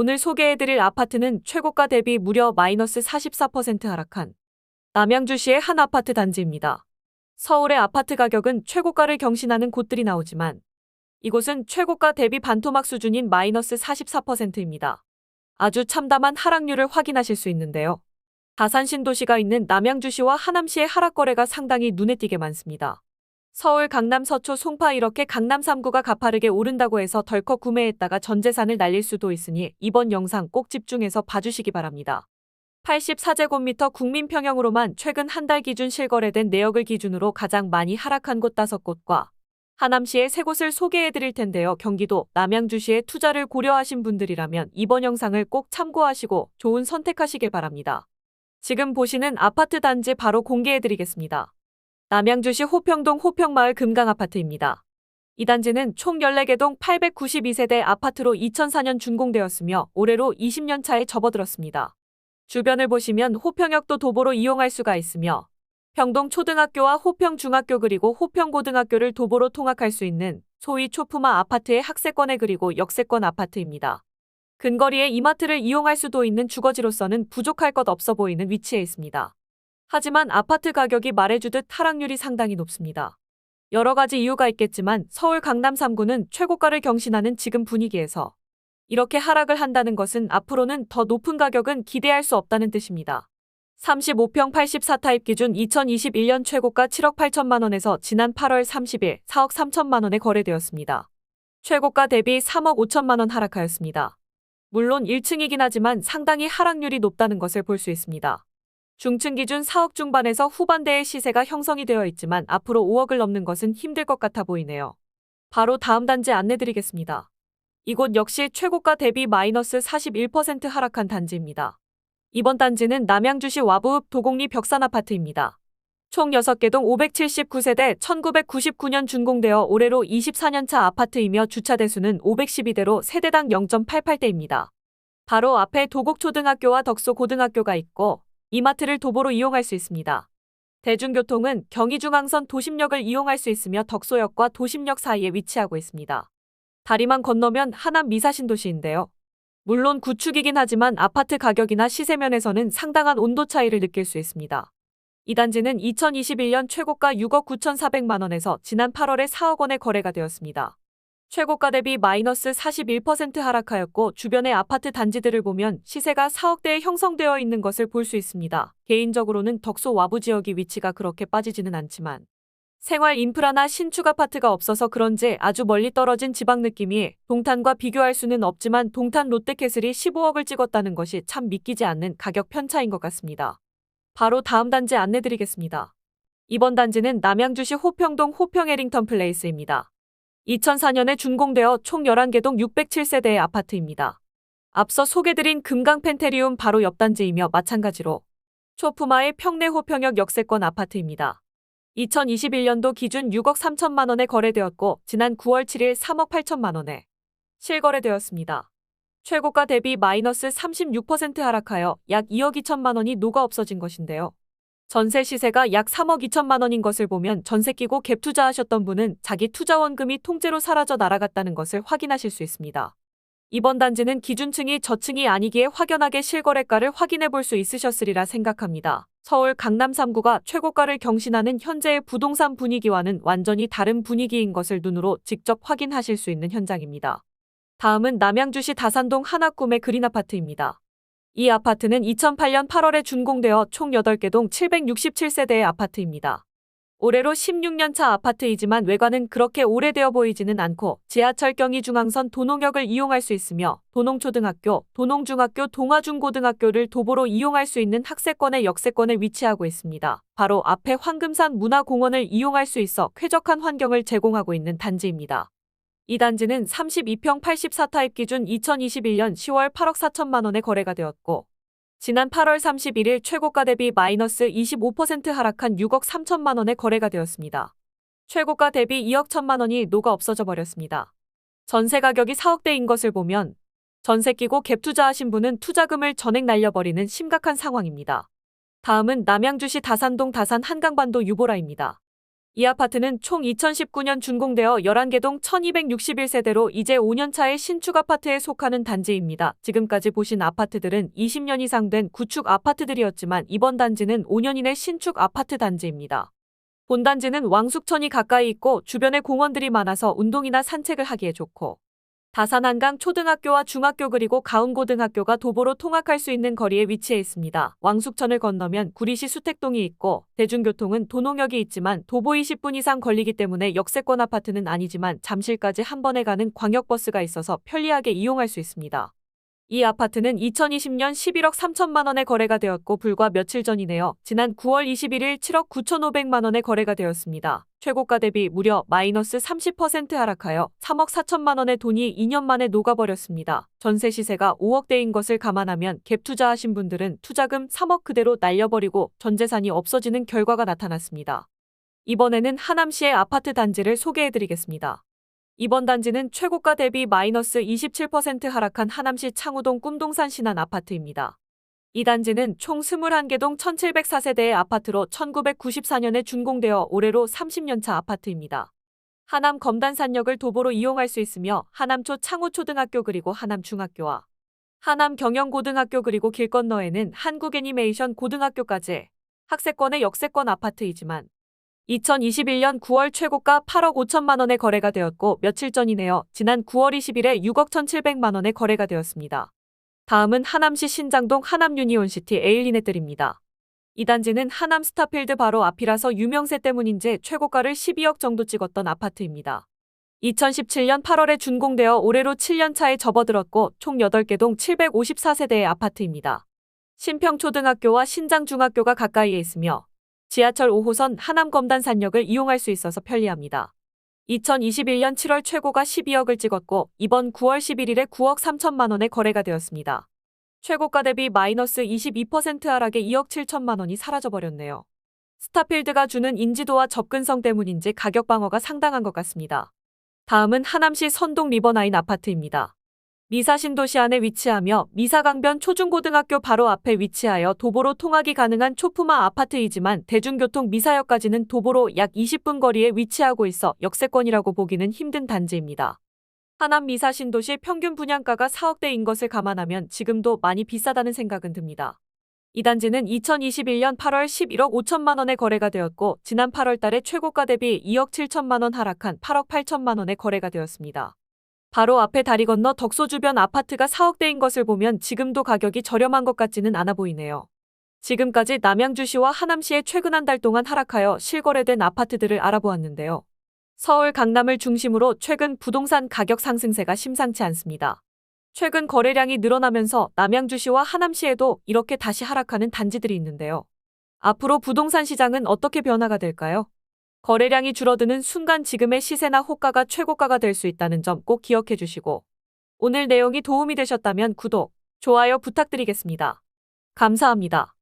오늘 소개해드릴 아파트는 최고가 대비 무려 마이너스 44% 하락한 남양주시의 한 아파트 단지입니다. 서울의 아파트 가격은 최고가를 경신하는 곳들이 나오지만 이곳은 최고가 대비 반토막 수준인 마이너스 44%입니다. 아주 참담한 하락률을 확인하실 수 있는데요. 다산 신도시가 있는 남양주시와 하남시의 하락 거래가 상당히 눈에 띄게 많습니다. 서울 강남 서초 송파 이렇게 강남 3구가 가파르게 오른다고 해서 덜컥 구매했다가 전 재산을 날릴 수도 있으니 이번 영상 꼭 집중해서 봐주시기 바랍니다. 84제곱미터 국민평형으로만 최근 한 달 기준 실거래된 내역을 기준으로 가장 많이 하락한 곳 5곳과 하남시의 3곳을 소개해드릴 텐데요. 경기도 남양주시에 투자를 고려하신 분들이라면 이번 영상을 꼭 참고하시고 좋은 선택하시길 바랍니다. 지금 보시는 아파트 단지 바로 공개해드리겠습니다. 남양주시 호평동 호평마을 금강아파트입니다. 이 단지는 총 14개 동 892세대 아파트로 2004년 준공되었으며 올해로 20년 차에 접어들었습니다. 주변을 보시면 호평역도 도보로 이용할 수가 있으며 평동 초등학교와 호평 중학교 그리고 호평 고등학교를 도보로 통학할 수 있는 소위 초품화 아파트의 학세권에 그리고 역세권 아파트입니다. 근거리에 이마트를 이용할 수도 있는 주거지로서는 부족할 것 없어 보이는 위치에 있습니다. 하지만 아파트 가격이 말해주듯 하락률이 상당히 높습니다. 여러 가지 이유가 있겠지만 서울 강남 3구는 최고가를 경신하는 지금 분위기에서 이렇게 하락을 한다는 것은 앞으로는 더 높은 가격은 기대할 수 없다는 뜻입니다. 35평 84타입 기준 2021년 최고가 7억 8천만 원에서 지난 8월 30일 4억 3천만 원에 거래되었습니다. 최고가 대비 3억 5천만 원 하락하였습니다. 물론 1층이긴 하지만 상당히 하락률이 높다는 것을 볼 수 있습니다. 중층 기준 4억 중반에서 후반대의 시세가 형성이 되어 있지만 앞으로 5억을 넘는 것은 힘들 것 같아 보이네요. 바로 다음 단지 안내드리겠습니다. 이곳 역시 최고가 대비 마이너스 41% 하락한 단지입니다. 이번 단지는 남양주시 와부읍 도곡리 벽산아파트입니다. 총 6개 동 579세대 1999년 준공되어 올해로 24년차 아파트이며 주차 대수는 512대로 세대당 0.88대입니다. 바로 앞에 도곡초등학교와 덕소고등학교가 있고 이마트를 도보로 이용할 수 있습니다. 대중교통은 경의중앙선 도심역을 이용할 수 있으며 덕소역과 도심역 사이에 위치하고 있습니다. 다리만 건너면 하남 미사신도시인데요. 물론 구축이긴 하지만 아파트 가격이나 시세면에서는 상당한 온도 차이를 느낄 수 있습니다. 이 단지는 2021년 최고가 6억 9,400만 원에서 지난 8월에 4억 원에 거래가 되었습니다. 최고가 대비 마이너스 41% 하락하였고 주변의 아파트 단지들을 보면 시세가 4억대에 형성되어 있는 것을 볼 수 있습니다. 개인적으로는 덕소 와부 지역이 위치가 그렇게 빠지지는 않지만 생활 인프라나 신축 아파트가 없어서 그런지 아주 멀리 떨어진 지방 느낌이 동탄과 비교할 수는 없지만 동탄 롯데캐슬이 15억을 찍었다는 것이 참 믿기지 않는 가격 편차인 것 같습니다. 바로 다음 단지 안내드리겠습니다. 이번 단지는 남양주시 호평동 호평 에링턴 플레이스입니다. 2004년에 준공되어 총 11개 동 607세대의 아파트입니다. 앞서 소개드린 금강 펜테리움 바로 옆 단지이며 마찬가지로 초품화의 평내 호평역 역세권 아파트입니다. 2021년도 기준 6억 3천만 원에 거래되었고 지난 9월 7일 3억 8천만 원에 실거래되었습니다. 최고가 대비 마이너스 36% 하락하여 약 2억 2천만 원이 녹아 없어진 것인데요. 전세 시세가 약 3억 2천만 원인 것을 보면 전세 끼고 갭 투자하셨던 분은 자기 투자원금이 통째로 사라져 날아갔다는 것을 확인하실 수 있습니다. 이번 단지는 기준층이 저층이 아니기에 확연하게 실거래가를 확인해 볼 수 있으셨으리라 생각합니다. 서울 강남 3구가 최고가를 경신하는 현재의 부동산 분위기와는 완전히 다른 분위기인 것을 눈으로 직접 확인하실 수 있는 현장입니다. 다음은 남양주시 다산동 하나꿈의 그린아파트입니다. 이 아파트는 2008년 8월에 준공되어 총 8개 동 767세대의 아파트입니다. 올해로 16년차 아파트이지만 외관은 그렇게 오래되어 보이지는 않고 지하철 경의중앙선 도농역을 이용할 수 있으며 도농초등학교, 도농중학교, 동아중고등학교를 도보로 이용할 수 있는 학세권의 역세권에 위치하고 있습니다. 바로 앞에 황금산 문화공원을 이용할 수 있어 쾌적한 환경을 제공하고 있는 단지입니다. 이 단지는 32평 84타입 기준 2021년 10월 8억 4천만 원에 거래가 되었고 지난 8월 31일 최고가 대비 마이너스 25% 하락한 6억 3천만 원에 거래가 되었습니다. 최고가 대비 2억 1천만 원이 녹아 없어져 버렸습니다. 전세 가격이 4억대인 것을 보면 전세 끼고 갭 투자하신 분은 투자금을 전액 날려버리는 심각한 상황입니다. 다음은 남양주시 다산동 다산 한강반도 유보라입니다. 이 아파트는 총 2019년 준공되어 11개 동 1261세대로 이제 5년 차의 신축 아파트에 속하는 단지입니다. 지금까지 보신 아파트들은 20년 이상 된 구축 아파트들이었지만 이번 단지는 5년 이내 신축 아파트 단지입니다. 본 단지는 왕숙천이 가까이 있고 주변에 공원들이 많아서 운동이나 산책을 하기에 좋고 다산 한강 초등학교와 중학교 그리고 가운고등학교가 도보로 통학할 수 있는 거리에 위치해 있습니다. 왕숙천을 건너면 구리시 수택동이 있고 대중교통은 도농역이 있지만 도보 20분 이상 걸리기 때문에 역세권 아파트는 아니지만 잠실까지 한 번에 가는 광역버스가 있어서 편리하게 이용할 수 있습니다. 이 아파트는 2020년 11억 3천만 원에 거래가 되었고 불과 며칠 전이네요. 지난 9월 21일 7억 9,500만 원에 거래가 되었습니다. 최고가 대비 무려 마이너스 30% 하락하여 3억 4천만 원의 돈이 2년 만에 녹아버렸습니다. 전세 시세가 5억대인 것을 감안하면 갭 투자하신 분들은 투자금 3억 그대로 날려버리고 전 재산이 없어지는 결과가 나타났습니다. 이번에는 하남시의 아파트 단지를 소개해드리겠습니다. 이번 단지는 최고가 대비 마이너스 27% 하락한 하남시 창우동 꿈동산 신안 아파트입니다. 이 단지는 총 21개 동 1704세대의 아파트로 1994년에 준공되어 올해로 30년차 아파트입니다. 하남 검단산역을 도보로 이용할 수 있으며 하남초 창우초등학교 그리고 하남중학교와 하남경영고등학교 그리고 길 건너에는 한국애니메이션 고등학교까지 학세권의 역세권 아파트이지만 2021년 9월 최고가 8억 5천만 원에 거래가 되었고 며칠 전이네요. 지난 9월 20일에 6억 1,700만 원에 거래가 되었습니다. 다음은 하남시 신장동 하남유니온시티 에일리넷들입니다. 이 단지는 하남 스타필드 바로 앞이라서 유명세 때문인지 최고가를 12억 정도 찍었던 아파트입니다. 2017년 8월에 준공되어 올해로 7년 차에 접어들었고 총 8개 동 754세대의 아파트입니다. 신평초등학교와 신장중학교가 가까이에 있으며 지하철 5호선 하남검단산역을 이용할 수 있어서 편리합니다. 2021년 7월 최고가 12억을 찍었고 이번 9월 11일에 9억 3천만 원에 거래가 되었습니다. 최고가 대비 마이너스 22% 하락에 2억 7천만 원이 사라져버렸네요. 스타필드가 주는 인지도와 접근성 때문인지 가격 방어가 상당한 것 같습니다. 다음은 하남시 선동 리버나인 아파트입니다. 미사신도시 안에 위치하며 미사강변 초중고등학교 바로 앞에 위치하여 도보로 통학이 가능한 초품화 아파트이지만 대중교통 미사역까지는 도보로 약 20분 거리에 위치하고 있어 역세권이라고 보기는 힘든 단지입니다. 하남 미사신도시 평균 분양가가 4억대인 것을 감안하면 지금도 많이 비싸다는 생각은 듭니다. 이 단지는 2021년 8월 11억 5천만 원에 거래가 되었고 지난 8월 달에 최고가 대비 2억 7천만 원 하락한 8억 8천만 원에 거래가 되었습니다. 바로 앞에 다리 건너 덕소 주변 아파트가 4억대인 것을 보면 지금도 가격이 저렴한 것 같지는 않아 보이네요. 지금까지 남양주시와 하남시에 최근 한 달 동안 하락하여 실거래된 아파트들을 알아보았는데요. 서울 강남을 중심으로 최근 부동산 가격 상승세가 심상치 않습니다. 최근 거래량이 늘어나면서 남양주시와 하남시에도 이렇게 다시 하락하는 단지들이 있는데요. 앞으로 부동산 시장은 어떻게 변화가 될까요? 거래량이 줄어드는 순간 지금의 시세나 호가가 최고가가 될 수 있다는 점 꼭 기억해 주시고 오늘 내용이 도움이 되셨다면 구독, 좋아요 부탁드리겠습니다. 감사합니다.